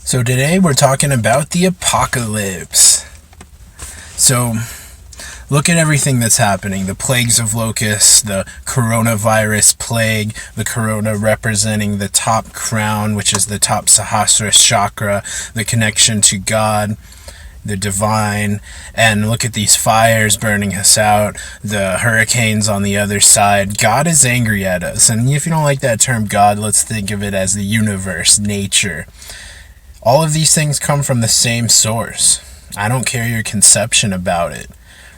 So today we're talking about the apocalypse. So look at everything that's happening. The plagues of locusts, the coronavirus plague, the corona representing the top crown, which is the top Sahasrara chakra, the connection to God, the divine, and look at these fires burning us out, the hurricanes on the other side. God is angry at us. And if you don't like that term God, let's think of it as the universe, nature. All of these things come from the same source. I don't care your conception about it.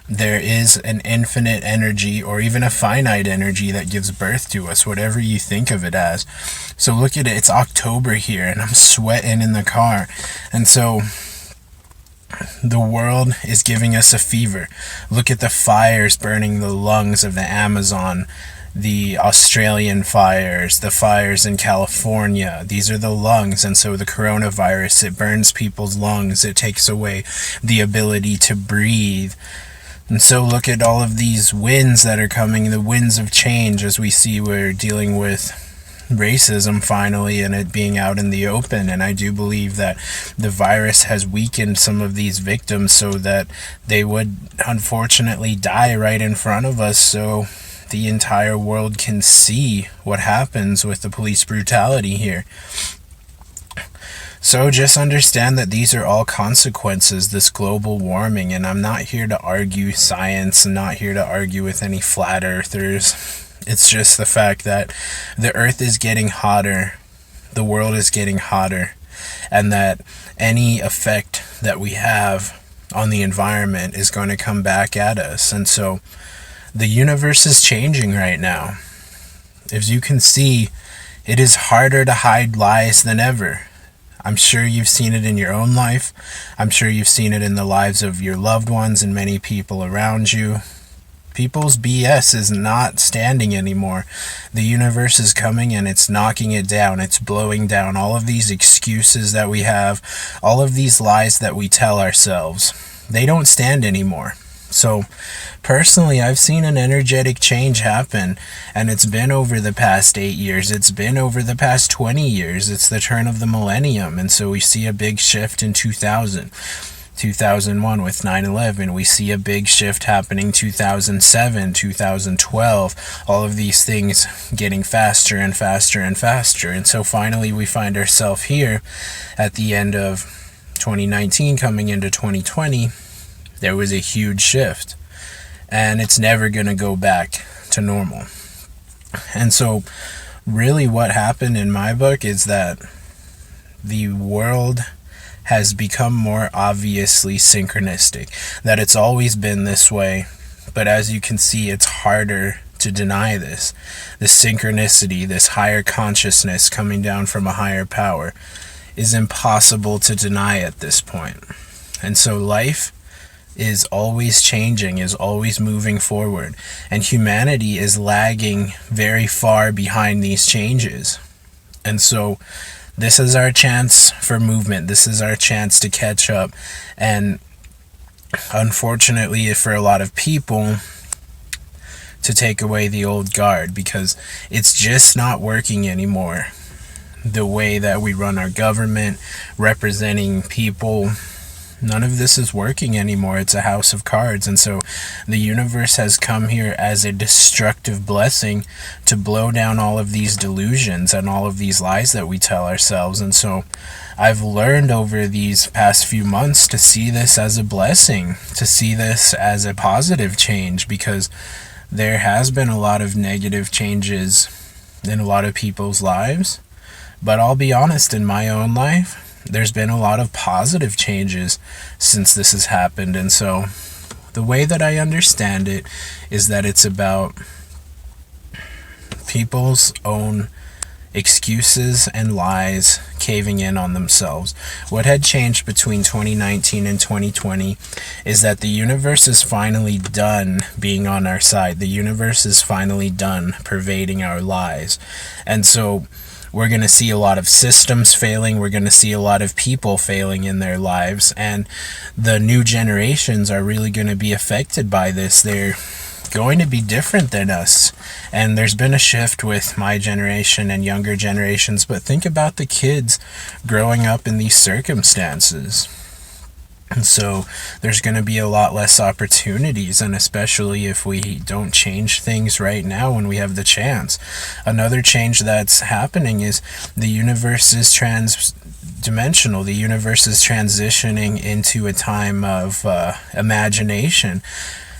There is an infinite energy or even a finite energy that gives birth to us, whatever you think of it as. So look at it. It's October here and I'm sweating in the car. And so the world is giving us a fever. Look at the fires burning the lungs of the Amazon, the Australian fires, the fires in California. These are the lungs. And so the coronavirus, it burns people's lungs. It takes away the ability to breathe. And so look at all of these winds that are coming, the winds of change. As we see, we're dealing with racism finally and it being out in the open. And I do believe that the virus has weakened some of these victims so that they would unfortunately die right in front of us, so the entire world can see what happens with the police brutality here. So just understand that these are all consequences, this global warming, and I'm not here to argue science, I'm not here to argue with any flat earthers. It's just the fact that the earth is getting hotter, the world is getting hotter, and that any effect that we have on the environment is going to come back at us. And so the universe is changing right now. As you can see, it is harder to hide lies than ever. I'm sure you've seen it in your own life. I'm sure you've seen it in the lives of your loved ones and many people around you. People's BS is not standing anymore. The universe is coming and it's knocking it down. It's blowing down all of these excuses that we have, all of these lies that we tell ourselves. They don't stand anymore. So personally, I've seen an energetic change happen, and it's been over the past 8 years. It's been over the past 20 years. It's the turn of the millennium. And so we see a big shift in 2001 with 9/11. We see a big shift happening 2007, 2012, all of these things getting faster and faster and faster. And so finally we find ourselves here at the end of 2019 coming into 2020. There was a huge shift, and it's never going to go back to normal. And so really what happened in my book is that the world has become more obviously synchronistic, that it's always been this way, but as you can see, it's harder to deny this. The synchronicity, this higher consciousness coming down from a higher power, is impossible to deny at this point. And so life is always changing, is always moving forward, and humanity is lagging very far behind these changes. And so this is our chance for movement. This is our chance to catch up. And unfortunately for a lot of people, to take away the old guard, because it's just not working anymore. The way that we run our government, representing people, none of this is working anymore. It's a house of cards. And so the universe has come here as a destructive blessing to blow down all of these delusions and all of these lies that we tell ourselves. And so I've learned over these past few months to see this as a blessing, to see this as a positive change, because there has been a lot of negative changes in a lot of people's lives. But I'll be honest, in my own life, there's been a lot of positive changes since this has happened. And so the way that I understand it is that it's about people's own excuses and lies caving in on themselves. What had changed between 2019 and 2020 is that the universe is finally done being on our side. The universe is finally done pervading our lies. And so we're going to see a lot of systems failing. We're going to see a lot of people failing in their lives. And the new generations are really going to be affected by this. They're going to be different than us. And there's been a shift with my generation and younger generations, but think about the kids growing up in these circumstances. And so there's going to be a lot less opportunities, and especially if we don't change things right now when we have the chance. Another change that's happening is the universe is trans-dimensional. The universe is transitioning into a time of imagination.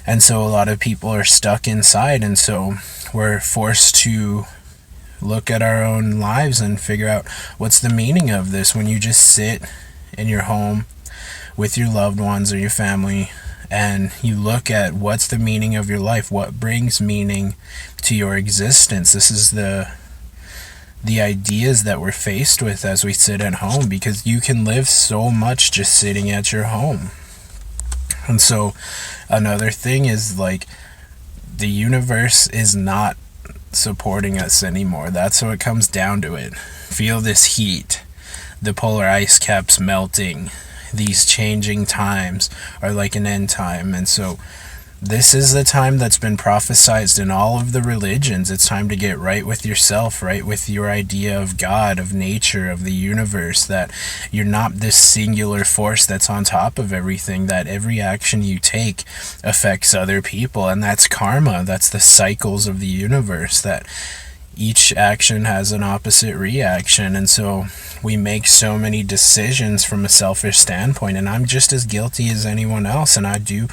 And so a lot of people are stuck inside, and so we're forced to look at our own lives and figure out what's the meaning of this. When you just sit in your home with your loved ones or your family and you look at what's the meaning of your life, what brings meaning to your existence. This is the ideas that we're faced with as we sit at home, because you can live so much just sitting at your home. And so another thing is, like, the universe is not supporting us anymore. That's what it comes down to it. Feel this heat, the polar ice caps melting. These changing times are like an end time. And so this is the time that's been prophesized in all of the religions. It's time to get right with yourself, right with your idea of God, of nature, of the universe, that you're not this singular force that's on top of everything, that every action you take affects other people, and that's karma. That's the cycles of the universe, that each action has an opposite reaction. And so we make so many decisions from a selfish standpoint, and I'm just as guilty as anyone else, and I do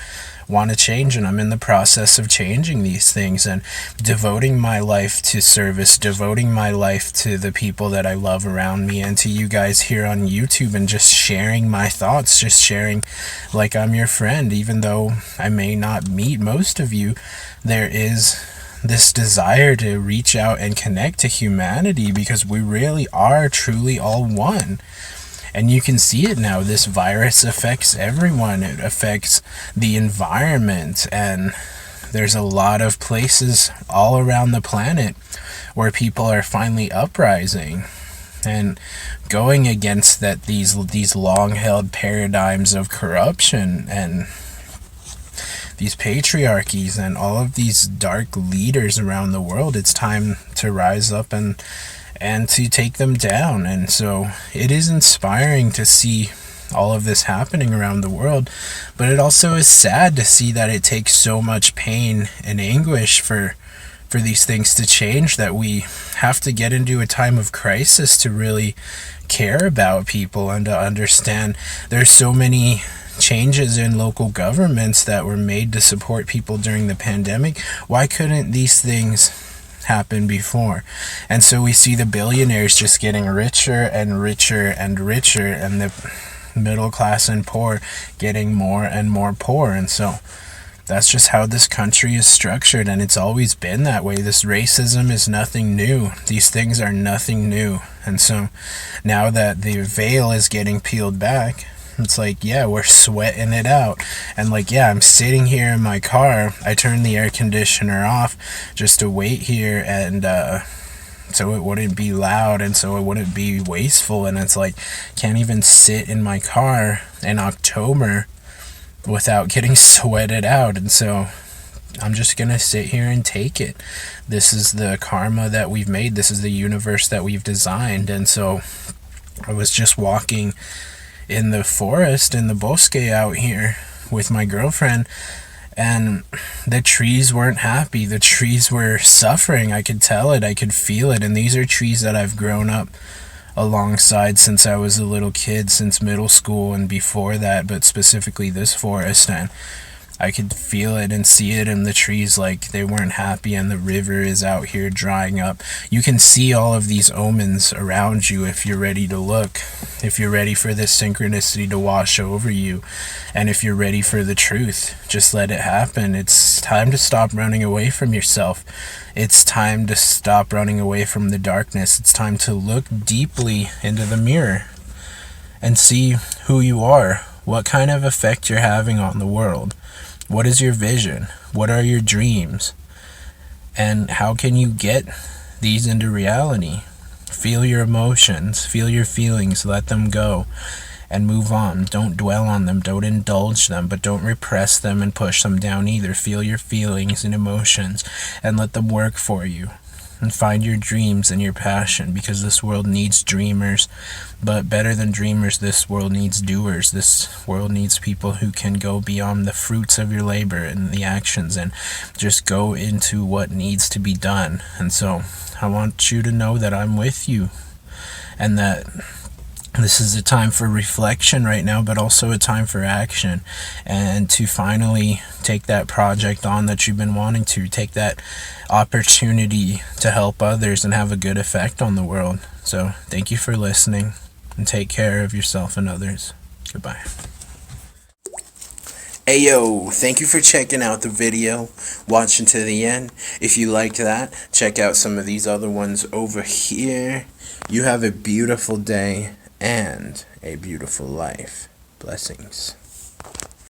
want to change, and I'm in the process of changing these things and devoting my life to service, devoting my life to the people that I love around me and to you guys here on YouTube, and just sharing my thoughts, just sharing like I'm your friend. Even though I may not meet most of you, there is this desire to reach out and connect to humanity, because we really are truly all one. And you can see it now. This virus affects everyone. It affects the environment, and there's a lot of places all around the planet where people are finally uprising and going against these long-held paradigms of corruption and these patriarchies and all of these dark leaders around the world. It's time to rise up and to take them down. And so it is inspiring to see all of this happening around the world, but it also is sad to see that it takes so much pain and anguish for these things to change, that we have to get into a time of crisis to really care about people and to understand there's so many changes in local governments that were made to support people during the pandemic. Why couldn't these things happen before? And so we see the billionaires just getting richer and richer and richer, and the middle class and poor getting more and more poor. And so that's just how this country is structured, and it's always been that way. This racism is nothing new. These things are nothing new. And so now that the veil is getting peeled back, it's like, yeah, we're sweating it out. And like, yeah, I'm sitting here in my car. I turned the air conditioner off just to wait here, and so it wouldn't be loud and so it wouldn't be wasteful. And it's like, can't even sit in my car in October without getting sweated out. And so I'm just gonna sit here and take it. This is the karma that we've made. This is the universe that we've designed. And so I was just walking in the forest, in the bosque out here with my girlfriend, and the trees weren't happy. The trees were suffering. I could tell it. I could feel it. And these are trees that I've grown up alongside since I was a little kid, since middle school and before that, but specifically this forest. And I could feel it and see it in the trees, like they weren't happy, and the river is out here drying up. You can see all of these omens around you if you're ready to look, if you're ready for this synchronicity to wash over you, and if you're ready for the truth. Just let it happen. It's time to stop running away from yourself. It's time to stop running away from the darkness. It's time to look deeply into the mirror and see who you are, what kind of effect you're having on the world. What is your vision? What are your dreams? And how can you get these into reality? Feel your emotions, feel your feelings, let them go, and move on. Don't dwell on them, don't indulge them, but don't repress them and push them down either. Feel your feelings and emotions and let them work for you. And find your dreams and your passion, because this world needs dreamers. But better than dreamers, this world needs doers. This world needs people who can go beyond the fruits of your labor and the actions and just go into what needs to be done. And so I want you to know that I'm with you, and that this is a time for reflection right now, but also a time for action, and to finally take that project on that you've been wanting to, take that opportunity to help others and have a good effect on the world. So thank you for listening, and take care of yourself and others. Goodbye. Ayo, thank you for checking out the video, watching to the end. If you liked that, check out some of these other ones over here. You have a beautiful day and a beautiful life. Blessings.